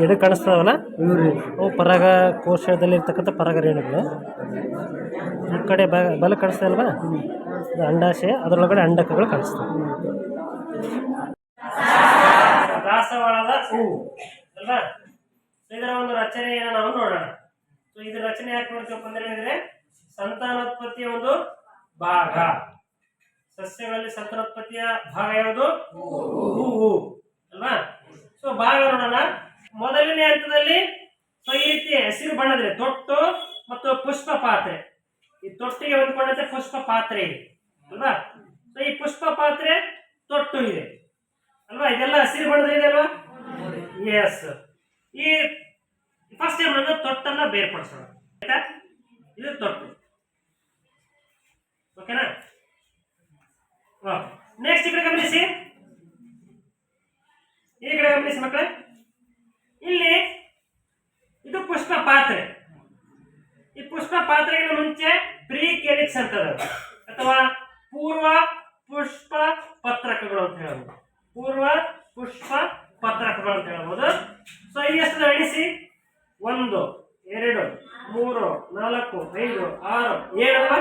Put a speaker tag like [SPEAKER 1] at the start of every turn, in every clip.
[SPEAKER 1] ಎಡೆ ಕಾಣಿಸ್ತಾವಲ್ಲ ಅವು ಪರಾಗ ಕೋಶದಲ್ಲಿ ಇರ್ತಕ್ಕಂಥ ಪರಾಗ ರೇಣುಗಳು. ಈ ಕಡೆ ಬಲ ಕಾಣಿಸ್ತಾ ಇಲ್ವಾ, ಇದು ಅಂಡಾಶಯ, ಅದರೊಳಗಡೆ ಅಂಡಕಗಳು ಕಾಣಿಸ್ತವೆ. ದಾಸವಾಳದ ಹೂವು ಅಲ್ವಾ? ಇದರ ಒಂದು ರಚನೆಯನ್ನು ನಾವು ನೋಡೋಣ. ಸೊ ಇದರ ರಚನೆ ಯಾಕೆ ನೋಡ್ತೀವಪ್ಪ ಅಂದ್ರೆ ಸಂತಾನೋತ್ಪತ್ತಿಯ ಒಂದು ಭಾಗ. ಸಸ್ಯಗಳಲ್ಲಿ ಸಂತಾನೋತ್ಪತ್ತಿಯ ಭಾಗ ಯಾವುದು? ಹೂವು ಅಲ್ವಾ? ಸೊ ಭಾಗ ನೋಡೋಣ. ಮೊದಲನೇ ಹಂತದಲ್ಲಿ ಈ ರೀತಿ ಹಸಿರು ಬಣ್ಣದಿದೆ ತೊಟ್ಟು ಮತ್ತು ಪುಷ್ಪ ಪಾತ್ರೆ. ಈ ತೊಟ್ಟಿಗೆ ಹೊಂದ್ಕೊಂಡಂತೆ ಪುಷ್ಪ ಪಾತ್ರೆ ಇದೆ ಅಲ್ವಾ? ಸೊ ಈ ಪುಷ್ಪ ಪಾತ್ರೆ ತೊಟ್ಟು ಇದೆ ಅಲ್ವಾ? ಇದೆಲ್ಲ ಹಸಿರು ಬಣ್ಣದಿದೆ ಅಲ್ವಾ? ಎಸ್. ಈ ಫಸ್ಟ್ ಟೈಮ್ ನಾನು ತೊಟ್ಟನ್ನ ಬೇರ್ಪಡಿಸೋಣ. ಆಯ್ತಾ? ಇದು ತೊಟ್ಟು. ಓಕೆನಾ? ನೆಕ್ಸ್ಟ್ ಈ ಕಡೆ ಗಮನಿಸಿ, ಈ ಕಡೆ ಗಮನಿಸಿ ಮಕ್ಕಳೇ. ಇಲ್ಲಿ ಇದು ಪುಷ್ಪ ಪಾತ್ರೆ. ಈ ಪುಷ್ಪ ಪಾತ್ರೆಗಿನ ಮುಂಚೆ ಪ್ರೀ ಕೇಲಿಕ್ಸ್ ಅಂತದ ಅಥವಾ ಪೂರ್ವ ಪುಷ್ಪ ಪತ್ರಕಗಳು ಅಂತ ಹೇಳ್ಬೋದು. ಪೂರ್ವ ಪುಷ್ಪ ಪತ್ರಕಗಳು ಅಂತ ಹೇಳ್ಬೋದು. ಸೊ ಇಲ್ಲಿ ಎಷ್ಟು ಎಣಿಸಿ? 1 2 3 4 5 6 7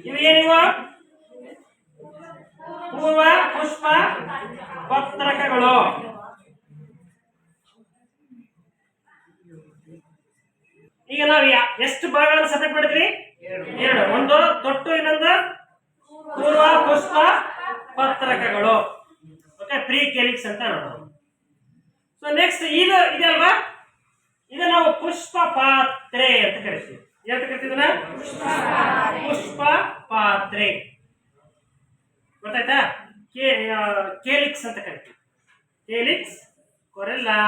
[SPEAKER 1] ಇವೇನಿವ? ಪೂರ್ವ ಪುಷ್ಪ ಪತ್ರಕಗಳು. ಈಗ ನಾವು ಎಷ್ಟು ಭಾಗಗಳನ್ನು ಸಪರೇಟ್ ಮಾಡಿದ್ವಿ? 2. ಒಂದು ತೊಟ್ಟು, ಇನ್ನೊಂದು ಪೂರ್ವ ಪುಷ್ಪ ಪತ್ರಕಗಳು. ಓಕೆ, ಪ್ರೀ ಕೇಲಿಕ್ಸ್ ಅಂತ ನೋಡೋಣ. ಸೊ ನೆಕ್ಸ್ಟ್ ಇದು ಇದೆ ಅಲ್ವಾ? ಇದು ನಾವು ಪುಷ್ಪ ಪಾತ್ರೆ ಅಂತ ಕರಿತೀವಿ. ಏನಂತ ಕರಿತೀವಿ? ಪುಷ್ಪ ಪಾತ್ರೆ. ಗೊತ್ತಾಯ್ತಾ? ಕೇಲಿಕ್ಸ್ ಅಂತ ಕರಿತೀವಿ. ಕೇಲಿಕ್ಸ್, ಕೊರೆಲ್ಲಾ,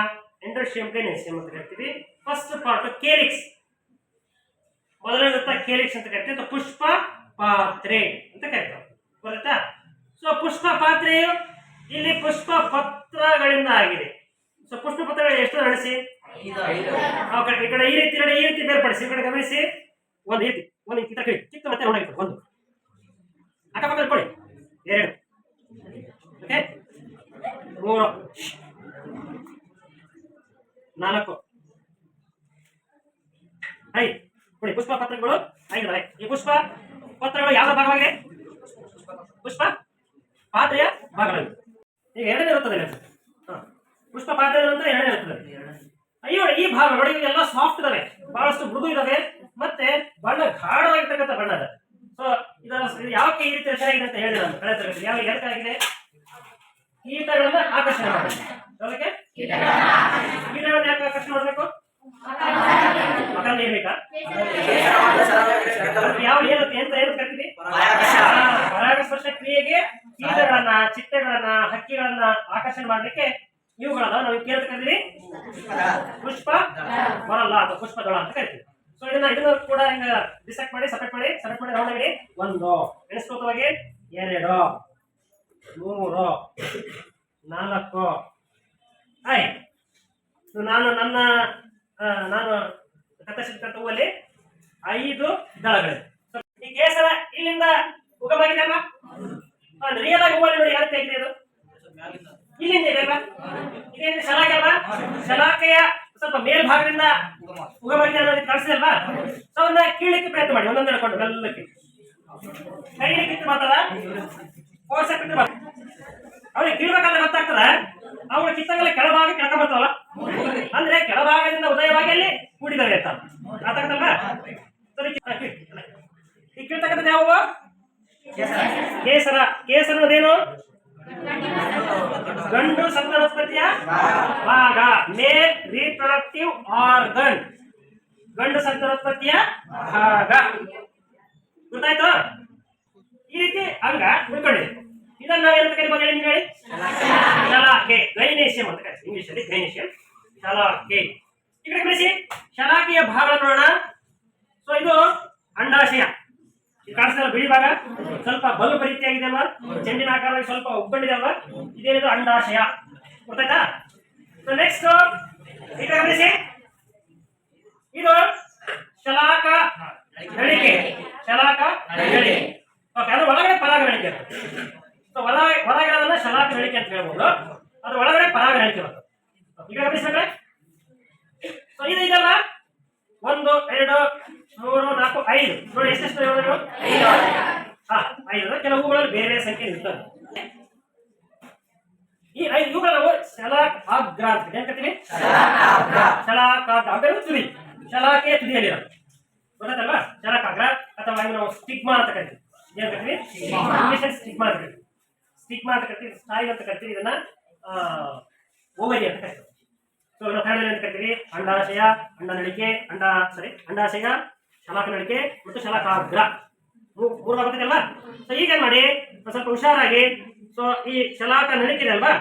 [SPEAKER 1] ಎಂಡೋಶಿಯಂ, ಗೈನೇಸಿಯಂ ಅಂತ ಕರಿತೀವಿ. ಫಸ್ಟ್ ಪಾರ್ಟ್ ಕೇಲಿಕ್ಸ್, ಮೊದಲನೇ ಕೇಲಿಕ್ಸ್ ಅಂತ ಕರಿತೀವಿ. ಪುಷ್ಪ ಪಾತ್ರೆ ಅಂತ ಕರಿತೀವಿ. ಗೊತ್ತಾಯ್ತಾ? ಸೊ ಪುಷ್ಪ ಪಾತ್ರೆಯು ಇಲ್ಲಿ ಪುಷ್ಪ ಪತ್ರಗಳಿಂದ ಆಗಿದೆ. ಸೊ ಪುಷ್ಪ ಪತ್ರಗಳು ಎಷ್ಟು ನಡೆಸಿ? ಈ ಕಡೆ ಈ ರೀತಿ ಬೇರ್ಪಡಿಸಿ. ಈ ಕಡೆ ಗಮನಿಸಿ, ಒಂದು ರೀತಿ ಒಂದು ಚಿಕ್ಕ ಮತ್ತೆ ನೋಡಬೇಕು. ಒಂದು ಅಕ್ಕಪಕ್ಕ ಇಟ್ಕೊಳ್ಳಿ. 2 ಓಕೆ, 3 4 5 ನೋಡಿ. ಪುಷ್ಪ ಪತ್ರಗಳು 5 ಇವೆ. ಈ ಪುಷ್ಪ ಪತ್ರಗಳು ಯಾವ ಭಾಗವಾಗಿದೆ? ಪುಷ್ಪ ಪಾತ್ರೆಯ ಭಾಗವಾಗಿದೆ. ಈಗ 2ನೇ ಇರುತ್ತದೆ. ಪುಷ್ಪ ಪಾತ್ರೆ ನಂತರ 2ನೇ ಇರುತ್ತದೆ. ಅಯ್ಯೋ, ಈ ಭಾಗ ನೋಡಿ, ಎಲ್ಲ ಸಾಫ್ಟ್ ಇದಾವೆ, ಬಹಳಷ್ಟು ಮೃದು ಇದಾವೆ, ಮತ್ತೆ ಬಣ್ಣ ಗಾಢವಾಗಿರ್ತಕ್ಕಂಥ ಬಣ್ಣ ಇದೆ. ಸೊ ಇದರ ಯಾಕೆ ಈ ರೀತಿ ರಚನೆ ಆಗಿದೆ ಅಂತ ಹೇಳಿದೆ ನಾನು ಕಳೆದ ತರಗತಿ. ಯಾವ ಯಾಕಾಗಿದೆ? ಕೀಟಗಳನ್ನ ಆಕರ್ಷಣೆ ಮಾಡಬೇಕು. ಅದಕ್ಕೆ ಕೀಟಗಳನ್ನ ಯಾಕೆ ಆಕರ್ಷಣೆ ಮಾಡಬೇಕು? ಮಕರಂದ ಇರ್ಬೇಕಾ? ಯಾವ ಏನಂತ ಏನು ಕರಿತೀವಿ? ಪರಾಗಸ್ಪರ್ಶ ಕ್ರಿಯೆಗೆ ಕೀಟಗಳನ್ನ, ಚಿಟ್ಟೆಗಳನ್ನ, ಹಕ್ಕಿಗಳನ್ನ ಆಕರ್ಷಣೆ ಮಾಡ್ಲಿಕ್ಕೆ ಇವುಗಳನ್ನ ನಾವು ಕೇಳ್ತ ಕರಿತೀವಿ ಪುಷ್ಪ ಬರಲ್ಲ ಅಥವಾ ಪುಷ್ಪ ದಳ ಅಂತ ಕರಿತೀವಿ. ಸೊ ಇದನ್ನ ಕೂಡ ಹಿಂಗ ಡಿಸೆಕ್ಟ್ ಮಾಡಿ ಸಪರೇಟ್ ಮಾಡಿ ರೌಂಡ್ ಆಗಿ 1 ಎಣಿಸ್ಕೋತವಾಗಿ 2 3 4 5. ನಾನು ಕತ್ತರಿಸಿರ್ತಕ್ಕಂಥ ಹೂವಲ್ಲಿ 5 ದಳಗಳಿವೆ. ಈ ಕೇಸರ ಇಲ್ಲಿಂದ ಉಗಮಾಗಿದೆ ಅಲ್ವಾ? ರಿಯಲ್ ಆಗಿ ಹೂವಲ್ಲಿ ನೋಡಿ ಯಾವ ರೀತಿ ಆಗಿದೆ ಅದು? ಇಲ್ಲಿಂದ ಇದೆ ಅಲ್ವಾ? ಇದೇನು ಶಲಾಕೆ ಅಲ್ವಾ? ಶಲಾಕೆಯ ಸ್ವಲ್ಪ ಮೇಲ್ಭಾಗದಿಂದ ಉಗಮಾಗಿದೆ ಅನ್ನೋದು ಕಾಣಿಸ್ತಿದೆ ಅಲ್ವಾ? ಸೊ ಅವನ್ನ ಕೀಳಕ್ಕೆ ಪ್ರಯತ್ನ ಮಾಡಿ, ಒಂದೊಂದು ಹಿಡ್ಕೊಂಡು ಮೆಲ್ಲಕ್ಕೆ ಕೈಲಿ ಕಿತ್ತು ಮಾತಾಡ ಕೋರ್ಸ ಕಿತ್ತು ಮಾತಾಡ. ಅವ್ರಿಗೆ ಕೀಳ್ಬೇಕಾದ್ರೆ ಗೊತ್ತಾಗ್ತದ, ಅವ್ರು ಕಿತ್ತಂಗಲ್ಲ ಕೆಳಭಾಗ ಕೆಳಕ ಬರ್ತಾವಲ್ಲ, ಅಂದ್ರೆ ಕೆಳಭಾಗದಿಂದ ಉದಯವಾಗಿ ಅಲ್ಲಿ ಕೂಡಿದಾವೆ ಅಂತ ಗೊತ್ತಾಗ್ತಲ್ವಾ? ಈ ಕೀಳ್ತಕ್ಕಂಥದ್ದು ಯಾವ? ಕೇಸರ. ಕೇಸರ ಅನ್ನೋದೇನು? ಗಂಡು ಸಂತಾನೋತ್ಪತ್ತಿಯ ಭಾಗ, ಮೇಲ್ ರೀಪ್ರೊಡಕ್ಟಿವ್ ಆರ್ಗನ್. ಗಂಡು ಸಂತಾನೋತ್ಪತ್ತಿಯ ಭಾಗ ಗೊತ್ತಾಯ್ತು? ಈ ರೀತಿ ಅಂಗ ಉಳ್ಕೊಂಡಿದೆ. ಇದನ್ನ ನಾವೇನಂತ ಕರಿಬಹುದು ಹೇಳಿ? ಶಲಾಕೆ, ಗೈನೇಶಿಯಂ ಅಂತ ಕರಿತೀವಿ ಇಂಗ್ಲಿಷ್ ಅಲ್ಲಿ. ಗೈನೇಶಿಯಂ, ಶಲಾಕೆ. ಈ ಕಡೆ ಗಮನಿಸಿ, ಶಲಾಕೆಯ ಭಾಗ ನೋಡೋಣ. ಸೊ ಇದು ಅಂಡಾಶಯ. ಕಾಣಿಸ್ತಲ್ಲ ಬಿಳಿ ಭಾಗ, ಸ್ವಲ್ಪ ಬಲ್ಬ್ ರೀತಿಯಾಗಿದೆ ಅಲ್ವಾ? ಚೆಂಡಿನ ಆಕಾರವಾಗಿ ಸ್ವಲ್ಪ ಉಬ್ಬಂಡಿದೆ ಅಲ್ವಾ? ಇದೇನಿದು? ಅಂಡಾಶಯ. ಗೊತ್ತಾಯ್ತಾ? ನೆಕ್ಸ್ಟ್ ಈ ಕಡೆ ಗಮನಿಸಿ, ಇದು ಶಲಾ ಗಮನಿಸಿದ್ರೆ ಇದು ಇದಲ್ಲ 1 2 3 4 5 ನೋಡಿ ಎಷ್ಟೆಷ್ಟು ಹೇಳೋದು 5 ಕೆಲವು ಹೂಗಳಲ್ಲಿ ಬೇರೆ ಬೇರೆ ಸಂಖ್ಯೆ ಇರ್ತದೆ ಈ 5 ಇವುಗಳ ನಾವು ಶಲಾಕಾಗ್ರ ಅಂತ ಏನ್ ಕರಿತೀವಿ ಶಲಾಕಾಗ್ರ ತುದಿ ಶಲಾಕೆ ತುದಿಯಲ್ಲಿರೋದು ಗೊತ್ತಾಯ್ತಲ್ವಾ ಶಲಾಕಾಗ್ರ ಅಥವಾ ನಾವು ಸ್ಟಿಗ್ಮಾ ಅಂತ ಕರಿತೀವಿ ಏನ್ ಕರಿತೀವಿ ಇಂಗ್ಲಿಷ್ ಸ್ಟಿಗ್ಮಾ ಅಂತ ಕರಿತೀವಿ ಸ್ಟಿಗ್ಮಾ ಅಂತ ಕರಿತೀವಿ ಸ್ಟೈಲ್ ಅಂತ ಕರಿತೀವಿ ಇದನ್ನ ಓವರಿ ಅಂತ ಕರಿತೀವಿ ಸೊ ನಾವು ಕನ್ನಡದಲ್ಲಿ ಅಂತ ಕರಿತೀವಿ ಅಂಡಾಶಯ ಅಂಡನಳಿಕೆ ಅಂಡಾಶಯ ಶಲಾಕನಳಿಕೆ ಮತ್ತು ಶಲಾಕಾಗ್ರ ಮೂರು ಗೊತ್ತಿದೆಯಲ್ಲ ಸೊ ಈಗ ಏನ್ ಮಾಡಿ ಸ್ವಲ್ಪ ಹುಷಾರಾಗಿ ಸೊ ಈ ಶಲಾಕ ನಳಿಕೆ ಅಲ್ವಾ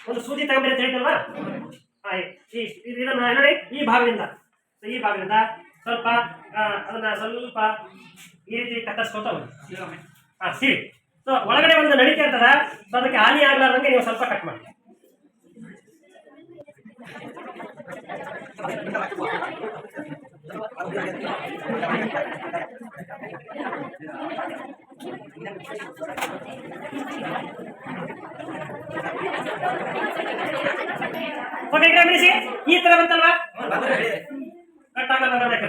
[SPEAKER 1] ಒಂದು ಸೂಜಿ ತಗೊಂಡ್ರೆ ಅಂತ ಹೇಳಿದಲ್ವಾ ಇದನ್ನ ನೋಡಿ ಈ ಭಾಗದಿಂದ ಸ್ವಲ್ಪ ಅದನ್ನ ಸ್ವಲ್ಪ ಈ ರೀತಿ ಕತ್ತರಿಸ್ಕೊತ ಸೀಳಿ ಸೊ ಒಳಗಡೆ ಒಂದು ನಳಿಕೆ ಅಂತದ ಸೊ ಅದಕ್ಕೆ ಹಾನಿ ಆಗ್ಲಾರ್ದಂಗೆ ನೀವು ಸ್ವಲ್ಪ ಕಟ್ ಮಾಡಿ ಓಕೆ ಗಮನಿಸಿ ಈ ತರ ಬಂತಲ್ವಾ ಕಟ್ ಆಗಲ್ಲ ನಾನು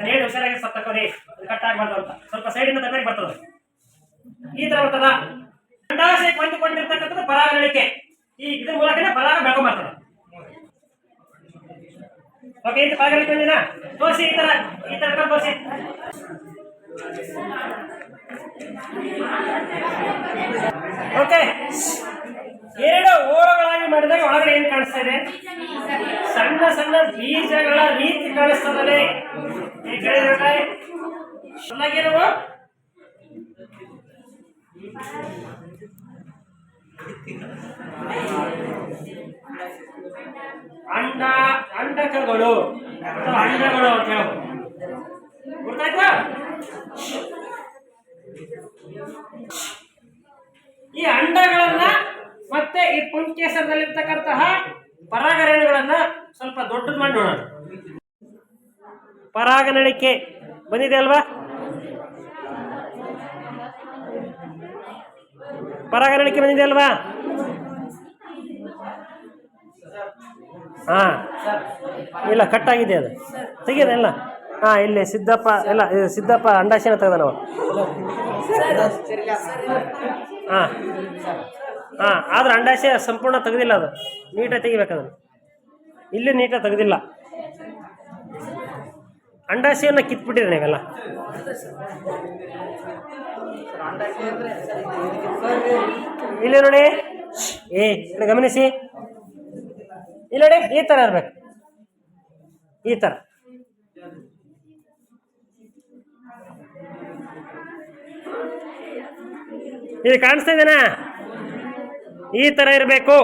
[SPEAKER 1] ಹೇಳಿ ಹುಷಾರಾಗಿ ಸ್ವಲ್ಪ ತಗೋರಿ ಕಟ್ ಆಗಬಾರ್ದು ಅಂತ ಸ್ವಲ್ಪ ಸೈಡಿಂದ ತಗೋರಿ ಬರ್ತದೆ ಈ ತರ ಬರ್ತದ ಅಂಡಾಶಯಕ್ಕೆ ಹೊಂದಿಕೊಂಡಿರ್ತಕ್ಕಂಥದ್ದು ಪರಾಗ ನಳಿಕೆ ಈ ಇದ್ರ ಮೂಲಕನೇ ಪರಾಗ ಬೆಳ್ಕೊಂಬರ್ತದೆ ಓಕೆ ಇಂತ ಪರಾಗ ನಳಿಕೆ ಹೊಂದಿನ ತೋರಿಸಿ ಈ ತರ ತೋರಿಸಿ ಓಕೆ ಎರಡು ಓರಗಳಾಗಿ ಮಾಡಿದಾಗ ಒಳಗಡೆ ಏನ್ ಕಾಣಿಸ್ತಾ ಇದೆ ಸಣ್ಣ ಸಣ್ಣ ಬೀಜಗಳ ರೀತಿ ಕಾಣಿಸ್ತದೆ ಚೆನ್ನಾಗಿರುವ ಅಂಡಕಗಳು ಅಥವಾ ಅಂಡಗಳು ಅಂತ ಹೇಳ್ಬೋದು ಗೊತ್ತಾಯ್ತಾ ಈ ಅಂಡಗಳನ್ನ ಮತ್ತೆ ಈ ಪುಂಕೇಸರದಲ್ಲಿರ್ತಕ್ಕಂತಹ ಪರಾಗರೇಣುಗಳನ್ನ ಸ್ವಲ್ಪ ದೊಡ್ಡದು ಮಾಡಿ ನೋಡೋಣ ಪರಾಗನಳಿಕೆ ಬಂದಿದೆ ಅಲ್ವಾ ಪರಾಗನಳಿಕೆ ಬಂದಿದೆ ಅಲ್ವಾ ಹಾ ಇಲ್ಲ ಕಟ್ಟಾಗಿದೆ ಅದು ತೆಗಿಯೋದೆಲ್ಲ ಇಲ್ಲಿ ಸಿದ್ದಪ್ಪ ಎಲ್ಲ ಸಿದ್ದಪ್ಪ ಅಂಡಾಶಯನ ತೆಗೆದನವ ಆದ್ರೆ ಅಂಡಾಶಯ ಸಂಪೂರ್ಣ ತೆಗೆದಿಲ್ಲ ಅದು ನೀಟಾಗಿ ತೆಗಿಬೇಕದನ್ನು ಇಲ್ಲಿ ನೀಟಾಗಿ ತೆಗೆದಿಲ್ಲ ಅಂಡಾಶಯನ ಕಿತ್ಬಿಟ್ಟಿದೆ ನೀವೆಲ್ಲ ಇಲ್ಲಿ ನೋಡಿ ಇಲ್ಲಿ ಗಮನಿಸಿ ಇಲ್ಲಿ ನೋಡಿ ಈ ತರ ಇರ್ಬೇಕು ಈ ತರ ಇದು ಕಾಣಿಸ್ತಾ ಇದೆನಾ ಈ ತರ ಇರಬೇಕು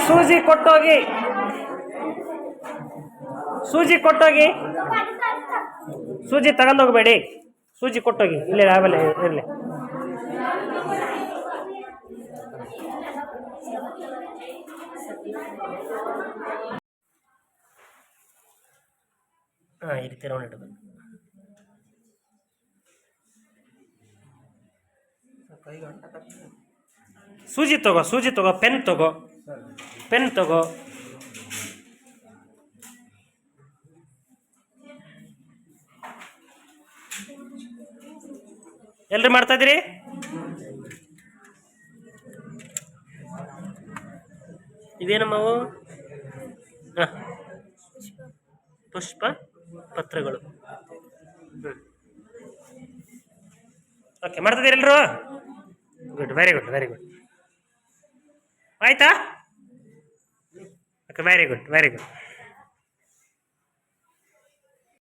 [SPEAKER 1] ಸೂಜಿ ಕೊಟ್ಟೋಗಿ ಸೂಜಿ ತಗೊಂಡೋಗ್ಬೇಡಿ ಸೂಜಿ ಕೊಟ್ಟೋಗಿ ಇಲ್ಲಿ ಆಮೇಲೆ ಇರಲಿ ಈ ರೀತಿ ರೌಂಡ್ ಇಡಬೇಕು ಸೂಜಿ ತಗೋ ಪೆನ್ ತಗೋ ಎಲ್ರು ಮಾಡ್ತಾ ಇದ್ದೀರಿ ಇವೇನಮ್ಮವು ಪುಷ್ಪ ಪತ್ರಗಳು ಓಕೆ ಮಾಡ್ತಿದ್ದೀರಿ ಎಲ್ರು ಗುಡ್ ವೆರಿ ಗುಡ್ ಆಯ್ತಾ ಓಕೆ ವೆರಿ ಗುಡ್